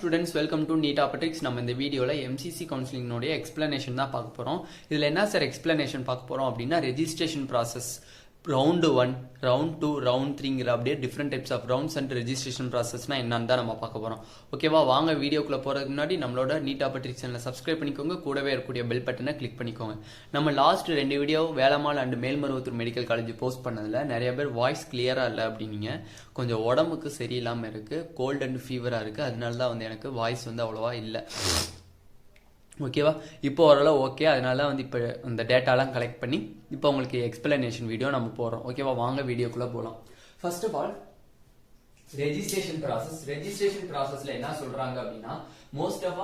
students, welcome to Neet Topics. நம்ம இந்த வீடியோல MCC counseling நோட explanation தான் பார்க்க போறோம். இதுல என்ன சார் explanation பார்க்க போறோம் அப்படின்னா registration process round 1, round 2, round 3ங்கற அப்படியே different types of rounds and registration processனா என்னன்னு தான் நம்ம பார்க்க போறோம். ஓகேவா, வாங்க வீடியோக்குள்ள போறதுக்கு முன்னாடி நம்மளோட Neet Topics சேனலை subscribe பண்ணிக்கோங்க, கூடவே இருக்கக்கூடிய bell பட்டனை click பண்ணிக்கோங்க. நம்ம last 2 video Velammal and Melmaruvathur medical college post பண்ணதுல நிறைய பேர் வாய்ஸ் கிளியரா இல்ல அப்படினீங்க. கொஞ்சம் உடம்புக்கு சரியில்லாம இருக்கு, கோல்ட் அண்ட் ஃபீவரா இருக்கு, அதனால தான் வந்து எனக்கு வாய்ஸ் வந்து அவ்வளவா இல்ல. ஓகேவா, இப்போ ஓரளவு ஓகே. அதனால வந்து இப்போ இந்த டேட்டாலாம் கலெக்ட் பண்ணி இப்போ உங்களுக்கு எக்ஸ்பிளனேஷன் வீடியோ நம்ம போறோம். ஓகேவா, வாங்க வீடியோக்குள்ள போகலாம். ஃபர்ஸ்ட் ஆஃப் ஆல் ரெஜிஸ்ட்ரேஷன் ப்ராசஸ்ல என்ன சொல்றாங்க அப்படின்னா, மோஸ்ட் ஆஃப்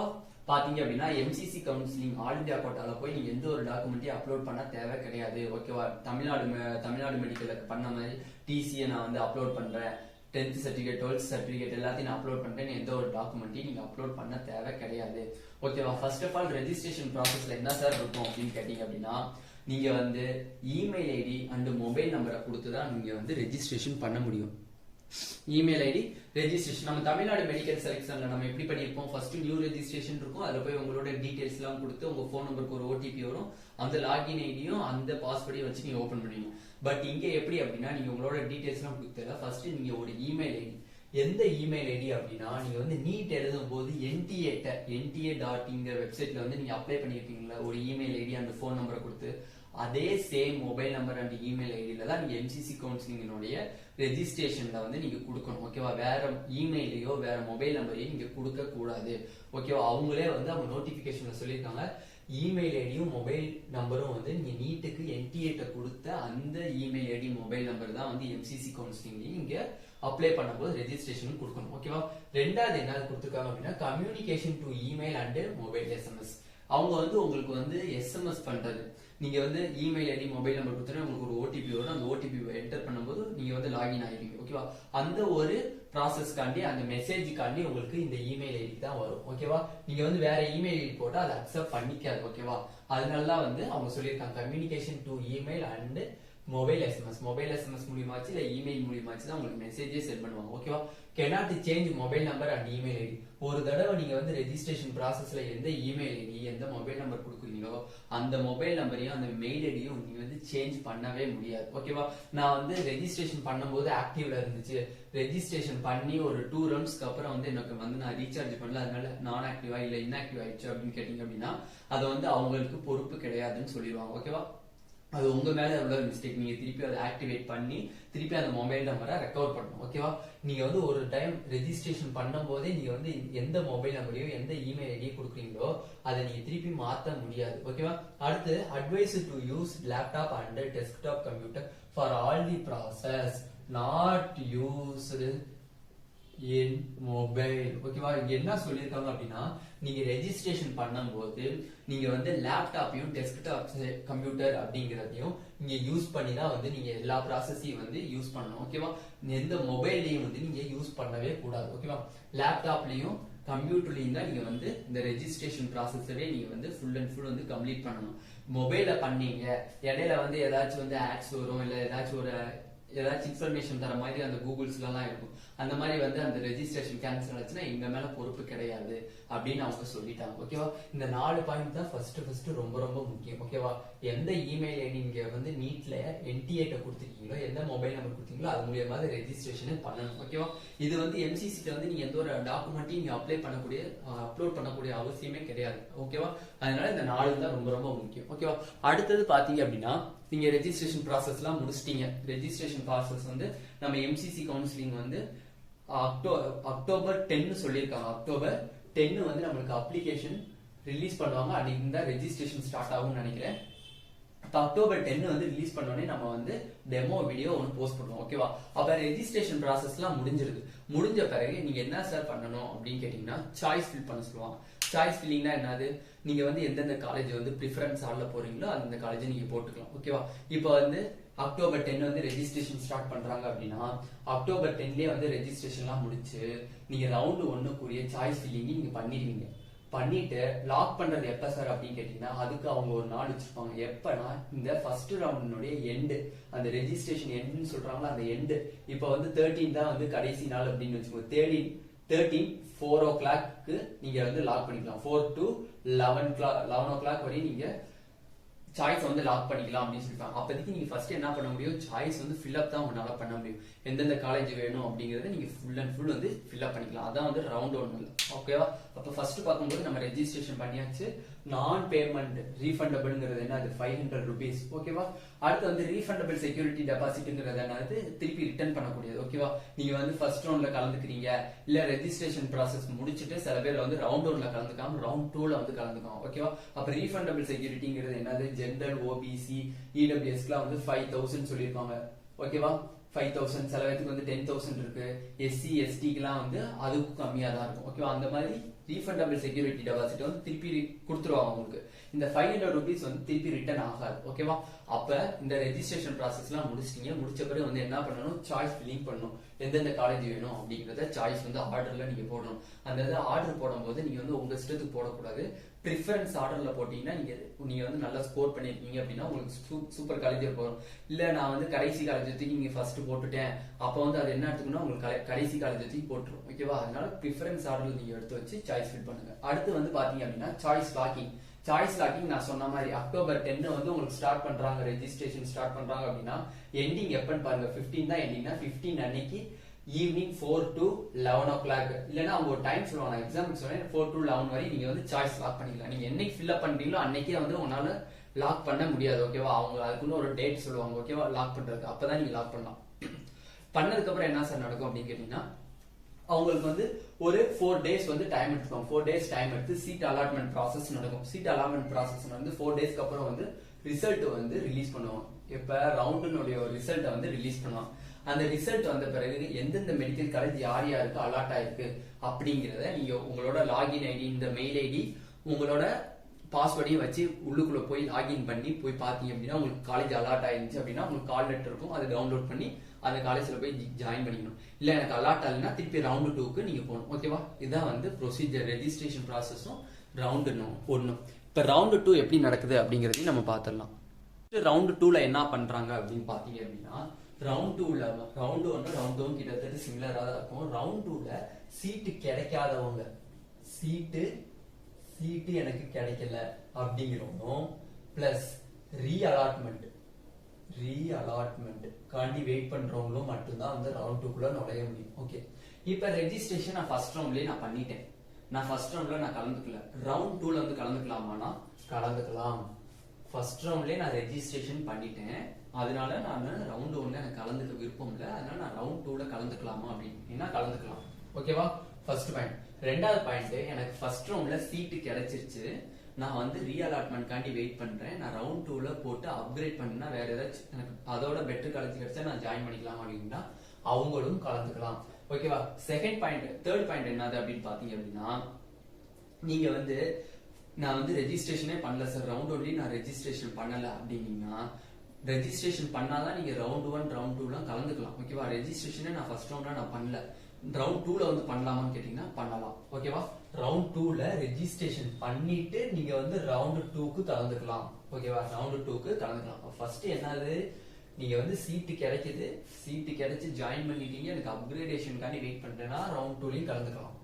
பாத்தீங்க அப்படின்னா MCC கவுன்சிலிங் ஆல் இந்தியா கோட்டால போய் நீங்க எந்த ஒரு டாக்குமெண்ட்டையும் அப்லோட் பண்ண தேவை கிடையாது. ஓகேவா, தமிழ்நாடு மெடிக்கலுக்கு பண்ண மாதிரி டிசியை நான் வந்து அப்லோட் பண்றேன், 10th சர்டிபிகேட் 12th சர்டிபிகேட் எல்லாத்தையும் நான் அப்லோட் பண்றேன், எந்த ஒரு டாக்குமெண்ட்டையும் நீங்க அப்லோட் பண்ண தேவை கிடையாது. ஓகேவா, ஃபர்ஸ்ட் ஆஃப் ஆல் ரெஜிஸ்ட்ரேஷன் ப்ராசஸ்ல என்ன சார் இருக்கும் அப்படின்னு கேட்டீங்க அப்படின்னா, நீங்க வந்து இமெயில் ஐடி அண்ட் மொபைல் நம்பரை கொடுத்துதான் நீங்க வந்து ரெஜிஸ்ட்ரேஷன் பண்ண முடியும். இமெயில் ஐடி ரெஜிஸ்ட்ரேஷன் நம்ம தமிழ்நாடு மெடிக்கல் செலக்ஷன்ல நம்ம எப்படி பண்ணிருப்போம், ஃபர்ஸ்ட் நியூ ரெஜிஸ்ட்ரேஷன் இருக்கும், அதுல போய் உங்களோட டீடைல்ஸ் எல்லாம் கொடுத்து உங்க போன் நம்பருக்கு ஒரு ஓடிபி வரும், அந்த லாகின் ஐடியும் அந்த பாஸ்வேர்டையும் வச்சு நீங்க ஓபன் பண்ணுவீங்க. பட் இங்க எப்படி அப்படின்னா, நீங்க உங்களோட டீடைல்ஸ் எல்லாம் கொடுத்தல ஃபர்ஸ்ட் நீங்க ஒரு இமெயில் ஐடி, எந்த இமெயில் ஐடி அப்படின்னா நீங்க வந்து நீட் எழுதும் போது nta.in வெப்சைட்ல வந்து நீங்க அப்ளை பண்ணிருக்கீங்களா ஒரு இமெயில் ஐடி அண்ட் போன் நம்பரை கொடுத்து, அதே same mobile number and email ஐடியில தான் நீங்க MCC கவுன்சிலிங்கினுடைய ரெஜிஸ்ட்ரேஷன்ல வந்து நீங்க கொடுக்கணும். ஓகேவா, வேற இமெயிலையோ வேற மொபைல் நம்பரையோ நீங்க கொடுக்க கூடாது. ஓகேவா, அவங்களே வந்து அவங்க நோட்டிபிகேஷன்ல சொல்லியிருக்காங்க, இமெயில் ஐடியும் மொபைல் நம்பரும் வந்து நீங்க நீட்டுக்கு NTA கொடுத்த அந்த இமெயில் ஐடி மொபைல் நம்பர் தான் வந்து MCC கவுன்சிலிங் இங்க அப்ளை பண்ணும்போது ரெஜிஸ்ட்ரேஷன் கொடுக்கணும். ஓகேவா, ரெண்டாவது என்ன கொடுத்துருக்காங்க அப்படின்னா, communication to email and mobile SMS. அவங்க வந்து உங்களுக்கு வந்து SMS பண்றது, நீங்க வந்து இமெயில் ஐடி மொபைல் நம்பர் கொடுத்தா உங்களுக்கு ஒரு ஓடிபி வரும், அந்த ஓடிபி என்டர் பண்ணும்போது நீங்க வந்து லாகின் ஆகிடுவீங்க. ஓகேவா, அந்த ஒரு ப்ராசஸ்க்காண்டி அந்த மெசேஜுக்காண்டி உங்களுக்கு இந்த இமெயில் ஐடி தான் வரும். ஓகேவா, நீங்க வந்து வேற இமெயில் ஐடி போட்டா அதை அக்செப்ட் பண்ணிக்காது. ஓகேவா, அதனால வந்து அவங்க சொல்லியிருக்காங்க communication to email and mobile SMS மூலியமாச்சு இல்ல இமெயில் மூலியமாச்சு தான் உங்களுக்கு மெசேஜே சென்ட் பண்ணுவாங்க. ஓகேவா, cannot change mobile number and email ID. ஒரு தடவை நீங்க வந்து ரெஜிஸ்ட்ரேஷன் ப்ராசஸ்ல எந்த இமெயில் ஐடி எந்த மொபைல் நம்பர் கொடுக்குறீங்களோ அந்த மொபைல் நம்பரையும் அந்த மெயில் ஐடியும் நீங்க வந்து சேஞ்ச் பண்ணவே முடியாது. ஓகேவா, நான் வந்து ரெஜிஸ்ட்ரேஷன் பண்ணும்போது ஆக்டிவ்ல இருந்துச்சு, ரெஜிஸ்ட்ரேஷன் பண்ணி ஒரு 2 ரவுண்ட்ஸ்க்கு அப்புறம் வந்து எனக்கு வந்து நான் ரீசார்ஜ் பண்ணல, அதனால நான் ஆக்டிவா இல்ல இன்ஆக்டிவ் ஆயிடுச்சு அப்படின்னு கேட்டீங்க அப்படின்னா அது வந்து அவங்களுக்கு பொறுப்பு கிடையாதுன்னு சொல்லிடுவாங்க. ஓகேவா, அது உங்க மேல உள்ள மிஸ்டேக், நீங்க திருப்பி அதை ஆக்டிவேட் பண்ணி திருப்பி அந்த மொபைல் நம்பரை ரெக்கவர் பண்ணணும். ஓகேவா, நீங்க வந்து ஒரு டைம் ரெஜிஸ்ட்ரேஷன் பண்ணும் போதே நீங்க வந்து எந்த மொபைல் நம்பரையோ எந்த இமெயில் ஐடியோ கொடுக்குறீங்களோ அதை நீங்க திருப்பி மாத்த முடியாது. ஓகேவா, அடுத்து advice to use laptop and desktop computer for all the process not used in mobile. ஓகேவா, இங்க என்ன சொல்லியிருக்காங்க அப்படின்னா, நீங்க ரெஜிஸ்ட்ரேஷன் பண்ணும்போது நீங்க வந்து லேப்டாப்பையும் டெஸ்க்டாப் கம்ப்யூட்டர் அப்படிங்கறதையும் நீங்க யூஸ் பண்ணி தான் வந்து நீங்க எல்லா ப்ராசஸையும் வந்து யூஸ் பண்ணணும். ஓகேவா, எந்த மொபைல்லையும் வந்து நீங்க யூஸ் பண்ணவே கூடாது. ஓகேவா, லேப்டாப்லயும் கம்ப்யூட்டர்லயும் தான் நீங்க வந்து இந்த ரெஜிஸ்ட்ரேஷன் ப்ராசஸவே நீங்க வந்து ஃபுல் அண்ட் ஃபுல் வந்து கம்ப்ளீட் பண்ணணும். மொபைல பண்ணீங்க இடையில வந்து ஏதாச்சும் வந்து ஆட்ஸ் வரும், இல்ல ஏதாச்சும் இன்ஃபர்மேஷன் தர மாதிரி அந்த கூகுள்ஸ்ல எல்லாம் இருக்கும், அந்த மாதிரி வந்து அந்த ரெஜிஸ்ட்ரேஷன் கேன்சல் ஆச்சுன்னா எங்க மேல பொறுப்பு கிடையாது அப்படின்னு அவங்க சொல்லிட்டாங்க. ஓகேவா, இந்த 4 பாயிண்ட் தான் ஃபர்ஸ்ட் ரொம்ப ரொம்ப முக்கியம். ஓகேவா, எந்த இமெயில் ஐடி நீங்க வந்து நீட்ல NTA கொடுத்துருக்கீங்களோ எந்த மொபைல் நம்பர் கொடுத்தீங்களோ அது மூலியமா ரெஜிஸ்ட்ரேஷன் பண்ணணும். ஓகேவா, இது வந்து MCC வந்து நீங்க எந்த ஒரு டாக்குமெண்ட்டையும் நீங்க அப்லோட் பண்ணக்கூடிய அவசியமே கிடையாது. ஓகேவா, அதனால இந்த 4 தான் ரொம்ப ரொம்ப முக்கியம். ஓகேவா, அடுத்தது பாத்தீங்க அப்படின்னா, நீங்க ரெஜிஸ்ட்ரேஷன் ப்ராசஸ்லாம் முடிச்சிட்டீங்க. ரெஜிஸ்ட்ரேஷன் ப்ராசஸ் வந்து நம்ம MCC கவுன்சிலிங் வந்து அக்டோபர் 10 சொல்லியிருக்காங்க. அக்டோபர் 10 வந்து நம்மளுக்கு அப்ளிகேஷன் ரிலீஸ் பண்ணுவாங்க, அன்னைக்கு தான் ரெஜிஸ்ட்ரேஷன் ஸ்டார்ட் ஆகும்னு நினைக்கிறேன். அக்டோபர் 10 வந்து ரிலீஸ் பண்ணோடனே நம்ம வந்து டெமோ வீடியோ ஒன்று போஸ்ட் பண்ணுவோம். ஓகேவா, அப்ப ரெஜிஸ்ட்ரேஷன் ப்ராசஸ்லாம் முடிஞ்சிருது. முடிஞ்ச பிறகு நீங்க என்ன சார் பண்ணணும் அப்படின்னு கேட்டீங்கன்னா, சாய்ஸ் ஃபில் பண்ண சொல்லுவாங்க. சாய்ஸ் ஃபில்லிங்னா என்னது, நீங்க வந்து எந்தெந்த காலேஜ் வந்து ப்ரிஃபரன்ஸ் ஆள்ல போறீங்களோ அந்த காலேஜை நீங்க போட்டுக்கலாம். ஓகேவா, இப்போ வந்து அக்டோபர் 10 வந்து ரெஜிஸ்ட்ரேஷன் ஸ்டார்ட் பண்றாங்க அப்படின்னா அக்டோபர் 10லயே வந்து ரெஜிஸ்ட்ரேஷன்லாம் முடிச்சு நீங்க ரவுண்ட் 1க்குரிய சாய்ஸ் ஃபில்லிங் நீங்க பண்ணிடுவீங்க. பண்ணிட்டு லாக் பண்றது எப்ப சார் அப்படின்னு கேட்டீங்கன்னா, அதுக்கு அவங்க ஒரு நாள் வச்சிருப்பாங்க. எப்பனா இந்த ஃபர்ஸ்ட் ரவுண்டினுடைய எண்டு, அந்த ரெஜிஸ்ட்ரேஷன் எண்டுன்னு சொல்றாங்களா அந்த எண்டு. இப்ப வந்து 13 தான் வந்து கடைசி நாள் அப்படின்னு வச்சுக்கோங்க. 13 4 o'clock நீங்க வந்து லாக் பண்ணிக்கலாம். 4 to 11 o'clock வரை நீங்க சாய்ஸ் வந்து லாக் பண்ணிக்கலாம் அப்படின்னு சொல்லிருக்காங்க. அப்போதைக்கு நீங்க ஃபர்ஸ்ட் என்ன பண்ண முடியும், சாய்ஸ் வந்து ஃபில் அப் தான் உங்களால பண்ண முடியும். எந்தெந்த காலேஜ் வேணும் அப்படிங்கறத நீங்க ஃபுல் அண்ட் ஃபுல் வந்து ஃபில் அப் பண்ணிக்கலாம். அதான் வந்து ரவுண்ட் 1. ஓகேவா? அப்ப ஃபர்ஸ்ட் பார்க்கும்போது நம்ம ரெஜிஸ்ட்ரேஷன் பண்ணியாச்சு. நான் பேமெண்ட் ரீஃபண்டபிள்ங்கிறது என்ன, அது 500 rupees. ஓகேவா? அடுத்து வந்து ரீஃபண்டபிள் செக்யூரிட்டி டெபாசிட்ங்கிறது என்னது, திருப்பி ரிட்டர்ன் பண்ணக்கூடியது. ஓகேவா? நீங்க வந்து ஃபர்ஸ்ட் ரவுண்ட்ல கலந்துக்கிறீங்க, இல்ல ரெஜிஸ்ட்ரேஷன் ப்ராசஸ் முடிச்சிட்டு சில பேர் வந்து ரவுண்ட் 1ல கலந்துக்காம ரவுண்ட் 2ல வந்து கலந்துக்காங்க. ஓகேவா? அப்ப ரீஃபண்டபிள் செக்யூரிட்டிங்கிறது என்னது, ஜெனரல், ஓபிசி, இடபிள்யூஎஸ்க்குலாம் வந்து 5000 சொல்லியிருப்பாங்க. ஓகேவா? 5000, சில பேருக்கு வந்து 10,000 இருக்கு. எஸ்சி எஸ்டிக்குலாம் வந்து அதுக்கும் கம்மியா தான் இருக்கும். ஓகேவா? அந்த மாதிரி ரீஃபண்டபிள் செக்யூரிட்டி டெபாசிட் வந்து திருப்பி கொடுத்துருவாங்க உங்களுக்கு. இந்த 500 rupees வந்து திருப்பி ரிட்டர்ன் ஆகாது. ஓகேவா? அப்ப இந்த ரெஜிஸ்ட்ரேஷன் ப்ராசஸ்லாம் முடிச்சிட்டீங்க. முடிச்ச பிறகு வந்து என்ன பண்ணணும், சாய்ஸ் ஃபில்லிங் பண்ணணும். எந்தெந்த காலேஜ் வேணும் அப்படிங்கறத சாய்ஸ் வந்து ஆர்டர்ல நீங்க போடணும். அந்த ஆர்டர் போடும்போது நீங்க வந்து உங்க இஷ்டத்துக்கு போடக்கூடாது. ப்ரிஃபரன்ஸ் ஆர்டர்ல போட்டீங்கன்னா நீங்க வந்து நல்லா ஸ்கோர் பண்ணிருக்கீங்க அப்படின்னா உங்களுக்கு சூப்பர் காலேஜ் போகும். இல்ல நான் வந்து கடைசி காலேஜ் தூக்கி நீங்க ஃபர்ஸ்ட் போட்டுட்டேன், அப்ப வந்து அது என்ன எடுத்துக்கணும், உங்களுக்கு கடைசி காலேஜ் தூக்கி போட்டுரும். ஓகேவா? அதனால ப்ரிஃபரன்ஸ் ஆர்டர்ல நீங்க எடுத்து வச்சு சாய்ஸ் ஃபில் பண்ணுங்க. அடுத்து வந்து பாத்தீங்க அப்படின்னா சாய்ஸ் லாக்கிங். சாய்ஸ் லாக்கிங் நான் சொன்ன மாதிரி October 10 வந்து உங்களுக்கு ஸ்டார்ட் பண்றாங்க, ரெஜிஸ்ட்ரேஷன் ஸ்டார்ட் பண்றாங்க அப்படின்னா எண்டிங் எப்பன்னு பாருங்க, 15 தான் எண்டிங்னா 15 அன்னைக்கு ஈவினிங் 4 to 11 o'clock. இல்லைன்னா அவங்க ஒரு டைம் சொல்லுவாங்க, நான் எக்ஸாம்பிள் சொன்னேன், 4 to 11 வரை நீங்க வந்து சாய்ஸ் லாக் பண்ணிக்கலாம். நீங்க என்னைக்கு ஃபில் அப் பண்றீங்களோ அன்னைக்கே வந்து உங்களால லாக் பண்ண முடியாது. ஓகேவா? அவங்க அதுக்குன்னு ஒரு டேட் சொல்லுவாங்க. ஓகேவா? லாக் பண்றது அப்பதான் நீங்க லாக் பண்ணலாம். பண்ணதுக்கு அப்புறம் என்ன சார் நடக்கும் அப்படின்னு கேட்டீங்கன்னா, அவங்களுக்கு வந்து ஒரு 4 days வந்து டைம் எடுத்துக்கோங்க. 4 days டைம் எடுத்து சீட் அலாட்மெண்ட் ப்ராசஸ் நடக்கும். சீட் அலாட்மெண்ட் ப்ராசஸ் வந்து 4 daysக்கு அப்புறம் வந்து ரிசல்ட் வந்து ரிலீஸ் பண்ணுவாங்க. இப்ப ரவுண்டுனுடைய ரிசல்ட் வந்து ரிலீஸ் பண்ணுவாங்க. அந்த ரிசல்ட் வந்த பிறகு எந்தெந்த மெடிக்கல் காலேஜ் யார் யாருக்கு அலாட் ஆயிருக்கு அப்படிங்கறத நீங்க உங்களோட லாகின் ஐடி, இந்த மெயில் ஐடி, உங்களோட பாஸ்வேர்டையும் வச்சு உள்ளுக்குள்ள போய் லாகின் பண்ணி போய் பாத்தீங்க அப்படின்னா உங்களுக்கு காலேஜ் அலாட் ஆயிருந்துச்சு அப்படின்னா உங்களுக்கு கால் லெட்டர் இருக்கும். அதை டவுன்லோட் பண்ணி அந்த காலேஜ்ல போய் ஜாயின் பண்ணிக்கணும். இல்ல எனக்கு அலாட் ஆகலைன்னா திருப்பி ரவுண்ட் 2க்கு நீங்க போகணும். ஓகேவா? இதான் வந்து ப்ரொசீஜர், ரெஜிஸ்ட்ரேஷன் ப்ராசஸும் ரவுண்ட் 1. இப்ப ரவுண்ட் 2 எப்படி நடக்குது அப்படிங்கறதையும் நம்ம பாத்திரலாம். ரவுண்ட் 2ல என்ன பண்றாங்க அப்படின்னு பாத்தீங்க அப்படின்னா, ரவுண்ட் 2ல ரவுண்ட் 1 ரவுண்ட் 2 கிட்டத்தட்ட சிமிலரா தான் இருக்கும். ரவுண்ட் 2ல சீட்டு கிடைக்காதவங்க, சீட்டு எனக்கு கிடைக்கல அப்படிங்கிறவங்களும் பிளஸ் ரீஅலாட்மெண்ட் காண்டி வெயிட் பண்றவங்களும் மட்டும்தான் வந்து ரவுண்ட் 2க்குள்ள நுழைய முடியும். ஓகே, இப்ப ரெஜிஸ்ட்ரேஷன் நான் ஃபர்ஸ்ட் ரவுண்ட்லயே நான் பண்ணிட்டேன். நான் ஃபர்ஸ்ட் ரவுண்ட்ல நான் கலந்துக்கல. ரவுண்ட் 2ல வந்து கலந்துக்கலாமானா கலந்துக்கலாம். ஃபர்ஸ்ட் ரவுண்ட்லயே நான் ரெஜிஸ்ட்ரேஷன் பண்ணிட்டேன், அதனால நான் ரவுண்ட் 1ல எனக்கு கலந்துக்க விருப்பம் இல்லை, அதனால நான் ரவுண்ட் 2ல கலந்துக்கலாமா அப்படின்னா கலந்துக்கலாம். ஓகேவா? First point. ரெண்டாவது பாயிண்ட், எனக்கு ஃபர்ஸ்ட் ரவுண்ட்ல சீட்டு கிடைச்சிருச்சு, நான் வந்து ரீஅலாட்மெண்ட் காண்டி வெயிட் பண்றேன். நான் ரவுண்ட் 2ல போட்டு அப்கிரேட் பண்ணா வேற ஏதாச்சும் எனக்கு அதோட பெட்டர் காலேஜ் கிடைச்சா நான் ஜாயின் பண்ணிக்கலாம் அப்படின்னா அவங்களும் கலந்துக்கலாம். ஓகேவா? Second point. தேர்ட் பாயிண்ட் என்னது அப்படின்னு பாத்தீங்க அப்படின்னா, நீங்க வந்து நான் வந்து ரெஜிஸ்ட்ரேஷனே பண்ணல சார், ரவுண்ட் 1 நான் ரெஜிஸ்ட்ரேஷன் பண்ணல அப்படின்னா, ரெஜிஸ்ட்ரேஷன் பண்ணாதான் நீங்க ரவுண்ட் 1 ரவுண்ட் 2 கலந்துக்கலாம். ஓகேவா? ரெஜிஸ்ட்ரேஷனே நான் ஃபர்ஸ்ட் ரவுண்ட்ல நான் பண்ணல, ரவுண்ட் 2ல வந்து பண்ணலாமான்னு கேட்டீங்கன்னா பண்ணலாம். ஓகேவா? ரவுண்ட் 2ல ரெஜிஸ்ட்ரேஷன் பண்ணிட்டு நீங்க வந்து ரவுண்ட் 2க்கு கலந்துக்கலாம். ஓகேவா? ரவுண்ட் 2க்கு கலந்துக்கலாம். ஃபர்ஸ்ட் என்னது, நீங்க வந்து சீட்டு கிடைக்குது, சீட்டு கிடைச்சு ஜாயின் பண்ணிட்டீங்க, எனக்கு அப்கிரேடேஷனுக்காண்டி வெயிட் பண்றேன்னா ரவுண்ட் 2லயும் கலந்துக்கலாம்.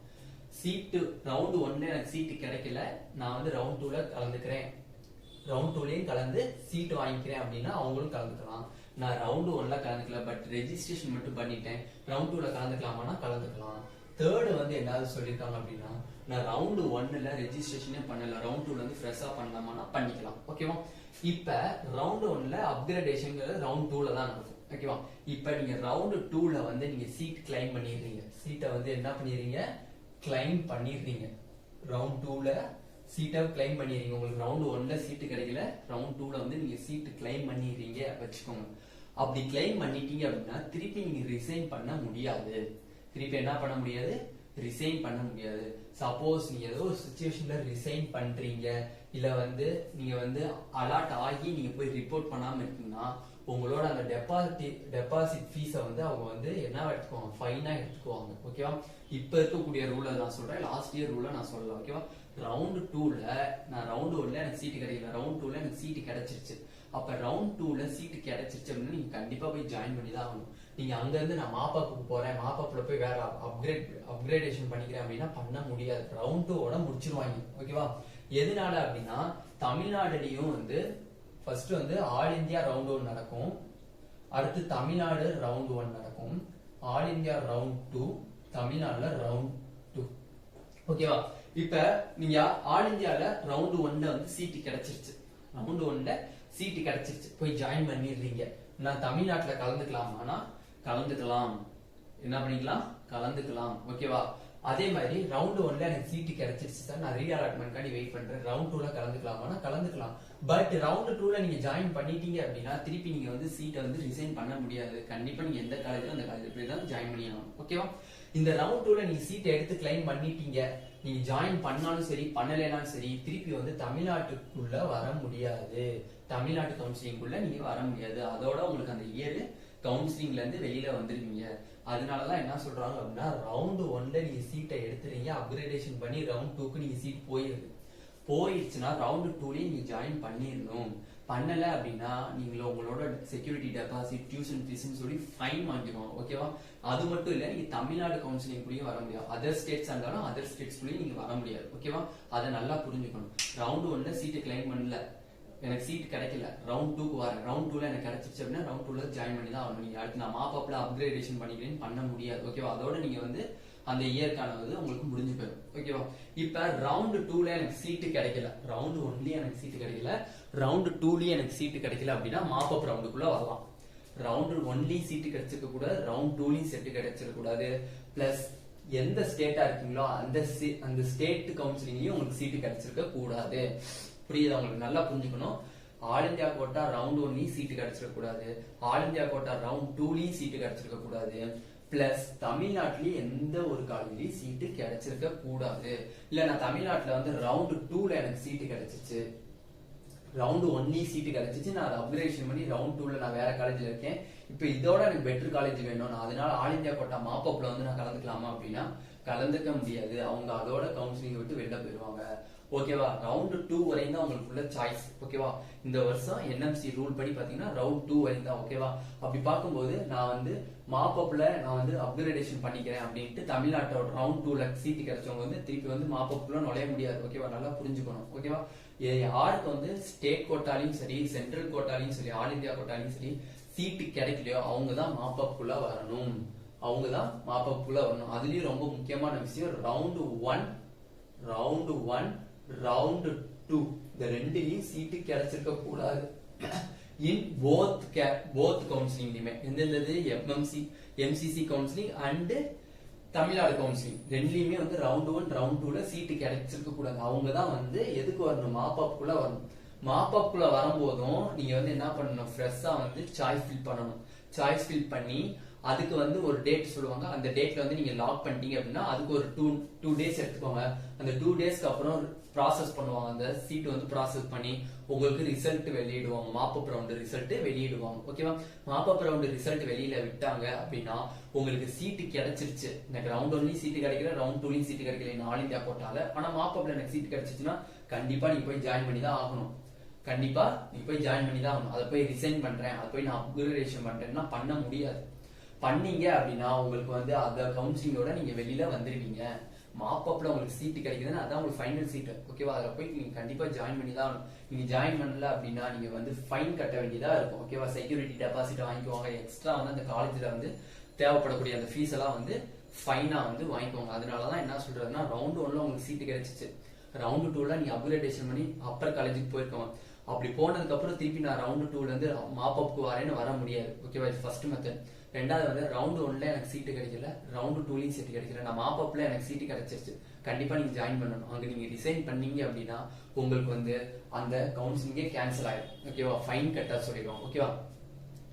சீட்டு ரவுண்ட் 1ல எனக்கு சீட்டு கிடைக்கல, நான் வந்து ரவுண்ட் 2ல கலந்துக்கிறேன், ரவுண்ட் 2லயும் கலந்து சீட்டு வாங்கிக்கிறேன் அப்படின்னா அவங்களும் கலந்துக்கலாம். நான் ரவுண்ட் 1ல கலந்துக்கல, பட் ரெஜிஸ்ட்ரேஷன் மட்டும் பண்ணிட்டேன், ரவுண்ட் 2ல கலந்துக்கலாமா கலந்துக்கலாம். தேர்டு வந்து என்ன சொல்லிருக்காங்க அப்படின்னா, நான் ரவுண்ட் 1ல ரெஜிஸ்ட்ரேஷனே பண்ணல, ரவுண்ட் 2ல வந்து ஃப்ரெஷ்ஷா பண்ணலாமா பண்ணிக்கலாம். ஓகேவா? இப்ப ரவுண்ட் 1ல அப்கிரேடேஷன் ரவுண்ட் 2ல தான் நடக்கும். ஓகேவா? இப்ப நீங்க ரவுண்ட் 2ல வந்து நீங்க சீட் கிளைம் பண்ணிடுறீங்க, சீட்டை வந்து என்ன பண்ணிடுறீங்க, கிளைம் பண்ணிடுறீங்க. ரவுண்ட் 2ல சீட்டை கிளைம் பண்ணிடுறீங்க. உங்களுக்கு ரவுண்ட் 1ல சீட்டு கிடைக்கல, ரவுண்ட் 2ல வந்து நீங்க சீட்டு கிளைம் பண்ணிடுறீங்க வச்சுக்கோங்க. அப்படி கிளைம் பண்ணிட்டீங்க அப்படின்னா திருப்பி நீங்க ரிசைன் பண்ண முடியாது. திருப்பி என்ன பண்ண முடியாது, ரிசைன் பண்ண முடியாது. சப்போஸ் நீங்க ஏதோ ஒரு சிச்சுவேஷன்ல ரிசைன் பண்றீங்க, இல்ல வந்து நீங்க வந்து அலாட் ஆகி நீங்க போய் ரிப்போர்ட் பண்ணாம இருக்கீங்கன்னா உங்களோட அந்த டெபாசிட் ஃபீஸ வந்து அவங்க வந்து என்ன எடுத்துக்குவாங்க, ஃபைனா எடுத்துக்குவாங்க. ஓகேவா? இப்ப இருக்கக்கூடிய ரூலை நான் சொல்றேன், லாஸ்ட் இயர் ரூலை நான் சொல்லல. ஓகேவா? ரவுண்ட் 2ல நான் ரவுண்ட் 1ல எனக்கு சீட்டு கிடைக்கல, ரவுண்ட் 2ல எனக்கு சீட்டு கிடைச்சிருச்சு. அப்ப ரவுண்ட் 2ல சீட்டு கிடைச்சிருச்சு அப்படின்னா நீங்க கண்டிப்பா போய் ஜாயின் பண்ணி தான் ஆகணும். நீங்க அங்க இருந்து நான் மாப்பப்புக்கு போறேன், மாப்பப்ல போய் வேற அப்கிரேடேஷன் பண்ணிக்கிறேன் அப்படின்னா பண்ண முடியாது. ரவுண்ட் 2 முடிச்சிருவாங்க. ஓகேவா? எதனால அப்படின்னா தமிழ்நாடுலயும் வந்து ஃபர்ஸ்ட் வந்து ஆல் இந்தியா ரவுண்ட் 1 நடக்கும், அடுத்து தமிழ்நாடு ரவுண்ட் 1 நடக்கும், ஆல் இந்தியா ரவுண்ட் 2, தமிழ்நாடுல ரவுண்ட் 2. ஓகேவா? இப்ப நீங்க ஆல் இந்தியால ரவுண்ட் 1ல வந்து சீட்டு கிடைச்சிருச்சு, ரவுண்ட் 1ல சீட்டு கிடைச்சிருச்சு, போய் ஜாயின் பண்ணிடுறீங்க. நான் தமிழ்நாட்டுல கலந்துக்கலாமானா கலந்துக்கலாம், என்ன பண்ணிக்கலாம், கலந்துக்கலாம். ஓகேவா? அதே மாதிரி ரவுண்ட் 1ல எனக்கு சீட்டு கிடைச்சிருச்சு சார், நான் ரீஅலாட்மெண்ட்காண்டி வெயிட் பண்றேன், ரவுண்ட் 2ல கலந்துக்கலாமானா கலந்துக்கலாம். பட் ரவுண்ட் 2ல நீங்க ஜாயின் பண்ணிட்டீங்க அப்படின்னா திருப்பி நீங்க வந்து சீட்டை வந்து ரிசைன் பண்ண முடியாது. கண்டிப்பா நீங்க எந்த காலேஜ்ல அந்த காலேஜ் போய் தான் ஜாயின் பண்ணியாகணும். ஓகேவா? இந்த ரவுண்ட் 2ல நீங்க சீட்டை எடுத்து கிளைம் பண்ணிட்டீங்க, நீங்க ஜாயின் பண்ணாலும் சரி பண்ணலைனாலும் சரி திருப்பி வந்து தமிழ்நாட்டுக்குள்ள வர முடியாது, தமிழ்நாட்டு கவுன்சிலிங்குள்ள நீங்க வர முடியாது. அதோட உங்களுக்கு அந்த இயர் கவுன்சிலிங்ல இருந்து வெளியில வந்துருவீங்க. அதனாலதான் என்ன சொல்றாங்க அப்படின்னா ரவுண்ட் 1ல நீங்க சீட்டை எடுத்துறீங்க, அப்கிரேடேஷன் பண்ணி ரவுண்ட் 2க்கு நீங்க சீட் போயிருச்சுன்னா ரவுண்ட் 2லயே நீங்க ஜாயின் பண்ணிடணும். பண்ணல அப்படின்னா நீங்க உங்களோட செக்யூரிட்டி டெபாசிட், டியூஷன் ஃபீஸ்னு சொல்லி ஃபைன் வாங்கிடுவோம். ஓகேவா? அது மட்டும் இல்ல, நீங்க தமிழ்நாடு கவுன்சிலிங் குள்ளேயும் வர முடியாது, அதர் ஸ்டேட்ஸ் இருந்தாலும் அதர் ஸ்டேட்ஸ் குள்ளேயும் நீங்க வர முடியாது. ஓகேவா? அதை நல்லா புரிஞ்சுக்கணும். ரவுண்ட் 1ல சீட்டு கிளைம் பண்ணல, எனக்கு சீட் கிடைக்கல, ரவுண்ட் 2க்கு வரேன், ரவுண்ட் 2ல எனக்கு கிடைச்சிச்சு அப்படின்னா ரவுண்ட் 2ல ஜாயின் பண்ணி தான் ஆகணும். நீங்க அடுத்து நான் மாப்பப்ல அப்கிரேடேஷன் பண்ணிக்கிறேன்னு பண்ண முடியாது. ஓகேவா? அதோட நீங்க வந்து அந்த இயர்க்கானது உங்களுக்கு முடிஞ்சு போயிடும். ஓகேவா? இப்ப ரவுண்ட் 2ல எனக்கு சீட்டு கிடைக்கல, ரவுண்ட் 1லயே எனக்கு சீட்டு கிடைக்கல, ரவுண்ட் 2லயே எனக்கு சீட்டு கிடைக்கல அப்படின்னா மாப்பப் ரவுண்டுக்குள்ள வரலாம். ரவுண்ட் 1லயும் சீட்டு கிடைச்சிருக்க கூடாது, ரவுண்ட் 2லயும் சீட்டு கிடைச்சிருக்க கூடாது. பிளஸ் எந்த ஸ்டேட்டா இருக்கீங்களோ அந்த ஸ்டேட் கவுன்சிலிங்லயும் உங்களுக்கு சீட்டு கிடைச்சிருக்க கூடாது. புரியுதா? உங்களுக்கு நல்லா புரிஞ்சுக்கணும். ஆல் இந்தியா கோட்டா ரவுண்ட் 1லயும் சீட்டு கிடைச்சிருக்க கூடாது, ஆல் இந்தியா கோட்டா ரவுண்ட் 2லயும் சீட்டு கிடைச்சிருக்க கூடாது. பிளஸ் தமிழ்நாட்டிலேயே எந்த ஒரு காலேஜ்லயும் சீட்டு கிடைச்சிருக்க கூடாது. இல்ல நான் தமிழ்நாட்டுல வந்து ரவுண்ட் 2ல எனக்கு சீட்டு கிடைச்சிச்சு, ரவுண்ட் 1லயும் சீட்டு கிடைச்சிச்சு, நான் அதை அப்கிரேடேஷன் பண்ணி ரவுண்ட் 2ல நான் வேற காலேஜ்ல இருக்கேன், இப்ப இதோட எனக்கு பெட்டர் காலேஜ் வேணும், நான் அதனால ஆல் இந்தியா கோட்டா மாப்பப்ல வந்து நான் கலந்துக்கலாமா அப்படின்னா கலந்துக்க முடியாது. அவங்க அதோட கவுன்சிலிங் விட்டு வெளில போயிருவாங்க. ஓகேவா? ரவுண்ட் 2 வரையும் தான் உங்களுக்குள்ள சாய்ஸ். ஓகேவா? இந்த வருஷம் என்எம்சி ரூல் படி பாத்தீங்கன்னா ரவுண்ட் 2 வரையும் தான். ஓகேவா? அப்படி பார்க்கும்போது நான் வந்து மாப்பப்ல நான் வந்து அப்கிரேடேஷன் பண்ணிக்கிறேன் அப்படின்ட்டு தமிழ்நாட்டோட ரவுண்ட் 2ல சீட்டு கிடைச்சவங்க வந்து திருப்பி வந்து மாப்பப்ல நுழைய முடியாது. ஓகேவா? நல்லா புரிஞ்சுக்கணும். ஓகேவா? யாருக்கு வந்து ஸ்டேட் கோட்டாலையும் சரி, சென்ட்ரல் கோட்டாலையும் சரி, ஆல் இந்தியா கோட்டாலையும் சரி சீட்டு கிடைக்கலையோ அவங்க தான் மாப்பப்குள்ள வரணும், அவங்க தான் மாப்பப்குள்ள வரணும். அதுலயும் ரொம்ப முக்கியமான விஷயம் ரவுண்ட் 1, ரவுண்ட் 2 இந்த ரெண்டுலயும் சீட்டு கிடைச்சிருக்க கூடாது. இன் போத் கவுன்சிலிங்லயுமே எந்தெந்தது MCC counselling and Tamil Nadu counselling ரெண்டுலயுமே வந்து ரவுண்ட் 1 ரவுண்ட் 2ல சீட்டு கிடைச்சிருக்க கூடாது. அவங்க தான் வந்து எதுக்கு வரணும், மாப்பப்குள்ள வரணும். மாப்பப்குள்ள வரும்போதும் நீங்க வந்து என்ன பண்ணணும், ஃப்ரெஷ்ஷா வந்து சாய்ஸ் ஃபில் பண்ணணும். சாய்ஸ் ஃபில் பண்ணி அதுக்கு வந்து ஒரு டேட் சொல்லுவாங்க, அந்த டேட்ல வந்து நீங்க லாக் பண்ணிட்டீங்க அப்படின்னா அதுக்கு ஒரு 2 டேஸ் எடுத்துக்கோங்க. அந்த 2 டேஸ்க்கு அப்புறம் ப்ராசஸ் பண்ணுவாங்க, அந்த சீட் வந்து ப்ராசஸ் பண்ணி உங்களுக்கு ரிசல்ட் வெளியிடுவாங்க, மாப்பப் ரவுண்ட் ரிசல்ட் வெளியிடுவாங்க. ஓகேவா? மாப்பப் ரவுண்ட் ரிசல்ட் வெளியில விட்டாங்க அப்படின்னா உங்களுக்கு சீட்டு கிடைச்சிருச்சு, எனக்கு ரவுண்ட் 1லயும் சீட்டு கிடைக்கல, ரவுண்ட் 2லயும் சீட்டு கிடைக்கல ஆல் இந்தியா கோட்டால, ஆனா மாப்பப்ல எனக்கு சீட்டு கிடைச்சிச்சுன்னா கண்டிப்பா நீங்க போய் ஜாயின் பண்ணி தான் ஆகணும். கண்டிப்பா நீங்க போய் ஜாயின் பண்ணி தான் ஆகணும். அதை போய் ரிசைன் பண்றேன், அதை போய் நான் அப்கிரேடேஷன் பண்றேன்னா பண்ண முடியாது. பண்ணீங்க அப்படின்னா உங்களுக்கு வந்து அந்த கவுன்சிலிங்கோட நீங்க வெளியில வந்துருவீங்க. மாப்பப்ல உங்களுக்கு சீட்டு கிடைக்குதுன்னா அதான் உங்களுக்கு ஃபைனல் சீட். ஓகேவா? அதுல போய் நீங்க கண்டிப்பா ஜாயின் பண்ணி தான். நீங்க ஜாயின் பண்ணல அப்படின்னா நீங்க வந்து ஃபைன் கட்ட வேண்டியதா இருக்கும். ஓகேவா? செக்யூரிட்டி டெபாசிட் வாங்கிக்குவாங்க, எக்ஸ்ட்ரா வந்து அந்த காலேஜ்ல வந்து தேவைப்படக்கூடிய அந்த ஃபீஸ் எல்லாம் வந்து ஃபைனா வந்து வாங்கிக்குவாங்க. அதனாலதான் என்ன சொல்றதுன்னா ரவுண்ட் 1ல உங்களுக்கு சீட்டு கிடைச்சிச்சு, ரவுண்ட் 2ல நீங்க அப்கிரேடேஷன் பண்ணி அப்பர் காலேஜுக்கு போயிருக்கோம். அப்படி போனதுக்கு அப்புறம் திருப்பி நான் ரவுண்ட் 2ல இருந்து மாப்பப்க்கு வரேன்னு வர முடியாது. ஓகேவா? இது ஃபர்ஸ்ட் மெத்தட். ரெண்டாவது வந்து ரவுண்ட் 1ல எனக்கு சீட்டு கிடைக்கல, ரவுண்ட் 2லயும் சீட்டு கிடைக்கல, நான் மாப்பப்ல எனக்கு சீட்டு கிடைச்சிருச்சு, கண்டிப்பா நீங்க ஜாயின் பண்ணணும். அங்க நீங்க ரிசைன் பண்ணீங்க அப்படின்னா உங்களுக்கு வந்து அந்த கவுன்சிலிங்கே கேன்சல் ஆயிடும். ஓகேவா? ஃபைன் கட்ட சொல்லிடுவோம். ஓகேவா?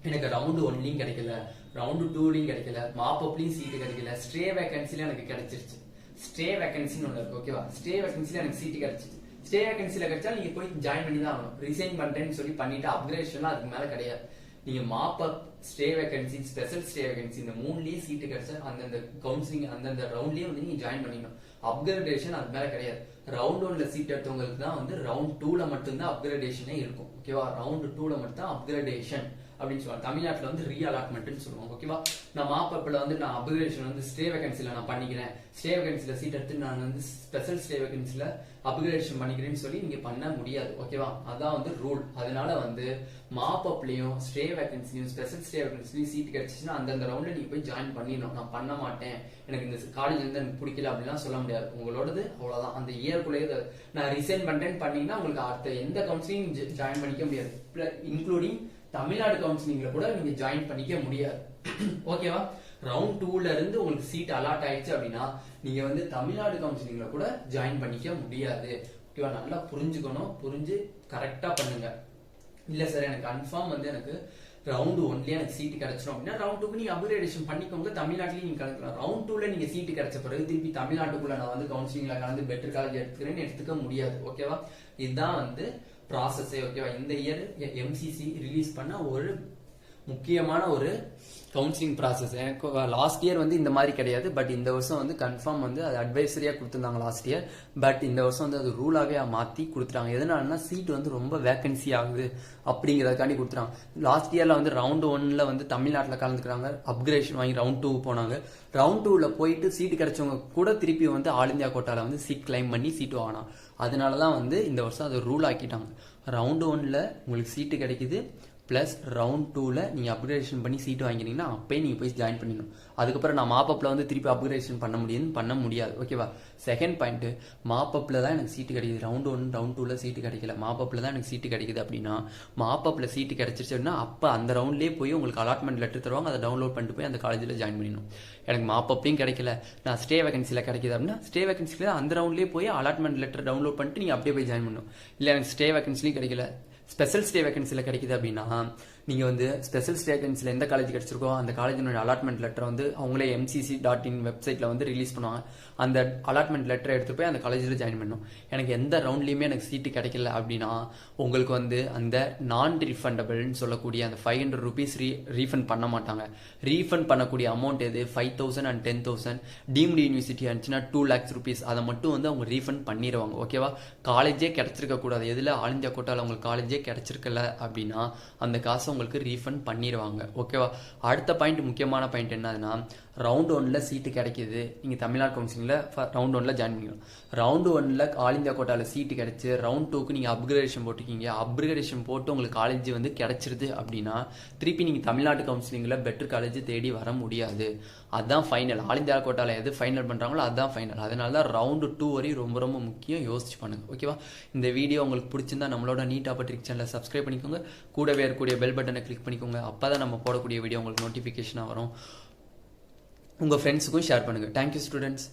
எனக்கு ரவுண்ட் 1லயும் கிடைக்கல, ரவுண்ட் 2லயும் கிடைக்கல, மாப்பப்லயும் சீட்டு கிடைக்கல, ஸ்டே வேகன்சில எனக்கு கிடைச்சிருச்சு. ஸ்டே வேகன்சின்னு ஒண்ணு இருக்கு. ஓகேவா? ஸ்டே வேகன்சில எனக்கு சீட்டு கிடைச்சிச்சு. ஸ்டே வேகன்சில கிடைச்சா நீங்க போய் ஜாயின் பண்ணி தான் ஆகணும். ரிசைன் பண்றேன்னு சொல்லி பண்ணிட்டு அப்கிரேஷன்லாம் அதுக்கு மேல கிடையாது. நீங்க mop-up, stay vacancy, special stay vacancy இந்த 3லயே சீட்டு கிடைச்சா அந்தந்த கவுன்சிலிங் அந்தந்த ரவுண்ட்லயே வந்து நீங்க ஜாயின் பண்ணிக்கணும். அப்கிரேடேஷன் அது மேல கிடையாது. ரவுண்ட் 1ல சீட் எடுத்தவங்களுக்கு தான் வந்து ரவுண்ட் 2ல மட்டும்தான் அப்கிரேடேஷனே இருக்கும். ஓகேவா? ரவுண்ட் 2ல மட்டும் தான் அப்கிரேடேஷன். அப்படின்னு சொல்லுவாங்க. தமிழ்நாட்டுல வந்து ரீ அலாட்மெண்ட்னு சொல்லுவாங்க. ஓகேவா, நான் மாப்பப்ல வந்து நான் அப்கிரேடேஷன் வந்து ஸ்டே வேகன்சில நான் பண்ணிக்கிறேன், ஸ்டே வேகன்சில சீட் எடுத்து நான் வந்து ஸ்பெஷல் ஸ்டே வேகன்சில அப்கிரேடேஷன் பண்ணிக்கிறேன்னு சொல்லி நீங்க பண்ண முடியாது. ஓகேவா, அதான் வந்து ரூல். அதனால வந்து மாப்பப்லயும் ஸ்டே வேகன்சியும் ஸ்பெஷல் ஸ்டே வேகன்சிலையும் சீட் கிடைச்சிச்சுன்னா அந்தந்த ரவுண்ட்ல நீங்க போய் ஜாயின் பண்ணிடணும். நான் பண்ண மாட்டேன், எனக்கு இந்த காலேஜ் வந்து எனக்கு பிடிக்கல அப்படிலாம் சொல்ல முடியாது. உங்களோடது அவ்வளவுதான். அந்த இயர்க்குள்ளேயே நான் ரிசைன் பண்றேன்னு பண்ணீங்கன்னா உங்களுக்கு அடுத்த எந்த கவுன்சிலிங் ஜாயின் பண்ணிக்க முடியாது, இன்க்ளூடிங் தமிழ்நாடு கவுன்சிலிங்ல கூட நீங்க ஜாயின் பண்ணிக்க முடியாது. ஓகேவா, ரவுண்ட் 2ல இருந்து உங்களுக்கு சீட் அலாட் ஆயிடுச்சு அப்படின்னா நீங்க வந்து தமிழ்நாடு கவுன்சிலிங்ல கூட ஜாயின் பண்ணிக்க முடியாது. ஓகேவா, நல்லா புரிஞ்சுக்கணும், புரிஞ்சு கரெக்டா பண்ணுங்க. இல்ல சார் எனக்கு கன்ஃபார்ம் வந்து எனக்கு ரவுண்ட் 1லயே எனக்கு சீட் கிடைச்சிடும் அப்படின்னா ரவுண்ட் 2க்கு நீங்க அப்கிரேடேஷன் பண்ணிக்கோங்க, தமிழ்நாட்டிலேயே நீங்க கலந்துக்கலாம். ரவுண்ட் 2ல நீங்க சீட் கிடைச்ச பிறகு திருப்பி தமிழ்நாட்டுக்குள்ள நான் வந்து கவுன்சிலிங்ல கலந்து பெட்டர் காலேஜ் எடுத்துக்கிறேன்னு எடுத்துக்க முடியாது. ஓகேவா, இதுதான் வந்து ப்ராசஸே. ஓகேவா, இந்த இயர் எம்சிசி ரிலீஸ் பண்ண ஒரு முக்கியமான ஒரு கவுன்சிலிங் ப்ராசஸ். எனக்கு லாஸ்ட் இயர் வந்து இந்த மாதிரி கிடையாது, பட் இந்த வருஷம் வந்து கன்ஃபார்ம் வந்து அது அட்வைசரியா கொடுத்துருந்தாங்க லாஸ்ட் இயர். பட் இந்த வருஷம் வந்து அது ரூலாவே மாத்தி கொடுத்துட்டாங்க. எதனாலன்னா சீட் வந்து ரொம்ப வேகன்சி ஆகுது அப்படிங்கறதுக்காண்டி கொடுத்துறாங்க. லாஸ்ட் இயர்ல வந்து ரவுண்ட் 1ல வந்து தமிழ்நாட்டில் கலந்துக்கிறாங்க, அப்கிரேஷன் வாங்கி ரவுண்ட் 2 போனாங்க. ரவுண்ட் 2ல போயிட்டு சீட் கிடைச்சவங்க கூட திருப்பி வந்து ஆல் இந்தியா கோட்டால வந்து சீட் கிளைம் பண்ணி சீட் வாங்கினாங்க. அதனாலதான் வந்து இந்த வருஷம் அதை ரூல் ஆக்கிட்டாங்க. ரவுண்ட் 1ல உங்களுக்கு சீட்டு கிடைக்குது, பிளஸ் ரவுண்ட் 2ல நீங்க அப்கிரேடேஷன் பண்ணி சீட் வாங்கினீங்கன்னா அப்பயே நீங்க போய் ஜாயின் பண்ணிடணும். அதுக்கப்புறம் நான் மாப்பப்ல வந்து திருப்பி அப்கிரேடேஷன் பண்ண முடியாது. ஓகேவா, செகண்ட் பாயிண்ட், மாப்பப்ல தான் எனக்கு சீட்டு கிடைக்குது, ரவுண்ட் 1 ரவுண்ட் 2ல சீட்டு கிடைக்கல, மாப்பப்ல தான் எனக்கு சீட்டு கிடைக்குது அப்படின்னா மாப்பப்ல சீட்டு கிடைச்சிருச்சுன்னா அப்ப அந்த ரவுண்ட்லயே போய் உங்களுக்கு அலாட்மெண்ட் லெட்டர் தருவாங்க, அதை டவுன்லோட் பண்ணிட்டு போய் அந்த காலேஜ்ல ஜாயின் பண்ணிடணும். எனக்கு மாப்பப்லையும் கிடைக்கல, நான் ஸ்டே வேகன்சில கிடைக்குது அப்படின்னா ஸ்டே வேகன்சில அந்த ரவுண்ட்லயே போய் அலாட்மெண்ட் லெட்டர் டவுன்லோட் பண்ணிட்டு நீங்க அப்படியே போய் ஜாயின் பண்ணணும். இல்ல எனக்கு ஸ்டே வேகன்சிலையும் கிடைக்கல, ஸ்பெஷல் ஸ்டே வேகன்சில கிடைக்குது அப்படின்னா நீங்க வந்து ஸ்பெஷல் ஸ்டே வேகன்சில எந்த காலேஜ் கிடைச்சிருக்கோ அந்த காலேஜினுடைய அலாட்மெண்ட் லெட்டர் வந்து அவங்களே MCC.in வெப்சைட்ல வந்து ரிலீஸ் பண்ணுவாங்க. அந்த அலாட்மெண்ட் லெட்டர் எடுத்து போய் அந்த காலேஜில் ஜாயின் பண்ணணும். எனக்கு எந்த ரவுண்ட்லயுமே எனக்கு சீட்டு கிடைக்கல அப்படின்னா உங்களுக்கு வந்து அந்த நான் ரீஃபண்டபிள்னு சொல்லக்கூடிய அந்த 500 rupees ரீஃபண்ட் பண்ண மாட்டாங்க. ரீஃபண்ட் பண்ணக்கூடிய அமௌண்ட் எது 5,000 and 10,000, டீம்டு யூனிவர்சிட்டி இருந்துச்சுன்னா 2 lakhs rupees, அதை மட்டும் வந்து அவங்க ரீஃபண்ட் பண்ணிடுவாங்க. ஓகேவா, காலேஜே கிடைச்சிருக்க கூடாது, எதுல ஆல் இந்தியா கோட்டால உங்களுக்கு காலேஜே கிடைச்சிருக்கல அப்படின்னா அந்த காசை உங்களுக்கு ரீஃபண்ட் பண்ணிடுவாங்க. ஓகேவா, அடுத்த பாயிண்ட், முக்கியமான பாயிண்ட் என்னதுன்னா ரவுண்ட் 1ல சீட்டு கிடைக்குது, நீங்க தமிழ்நாடு கவுன்சிலிங்ல ரவுண்ட் 1ல ஜாயின் பண்ணிக்கலாம். ரவுண்ட் 1ல ஆல் இந்தியா கோட்டால சீட்டு கிடைச்சு ரவுண்ட் 2க்கு நீங்க அப்கிரேடேஷன் போட்டுக்கீங்க, அப்கிரேடேஷன் போட்டு உங்களுக்கு காலேஜ் வந்து கிடைச்சிருது அப்படின்னா திருப்பி நீங்க தமிழ்நாடு கவுன்சிலிங்ல பெட்டர் காலேஜ் தேடி வர முடியாது. அதுதான் ஃபைனல். ஆல் இந்தியா கோட்டால எது ஃபைனல் பண்றாங்களோ அதுதான் ஃபைனல். அதனால தான் ரவுண்ட் 2 வரையும் ரொம்ப ரொம்ப முக்கியம், யோசிச்சு பண்ணுங்க. ஓகேவா, இந்த வீடியோ உங்களுக்கு பிடிச்சிருந்தா நம்மளோட நீட் ஆப்பர்ட்ரிக் சேனலை சப்ஸ்கிரைப் பண்ணிக்கோங்க, கூடவே இருக்கக்கூடிய பெல் பட்டனை கிளிக் பண்ணிக்கோங்க. அப்பதான் நம்ம போடக்கூடிய வீடியோ உங்களுக்கு நோட்டிபிகேஷனா வரும். உங்க ஃப்ரெண்ட்ஸுக்கும் ஷேர் பண்ணுங்க. Thank you students.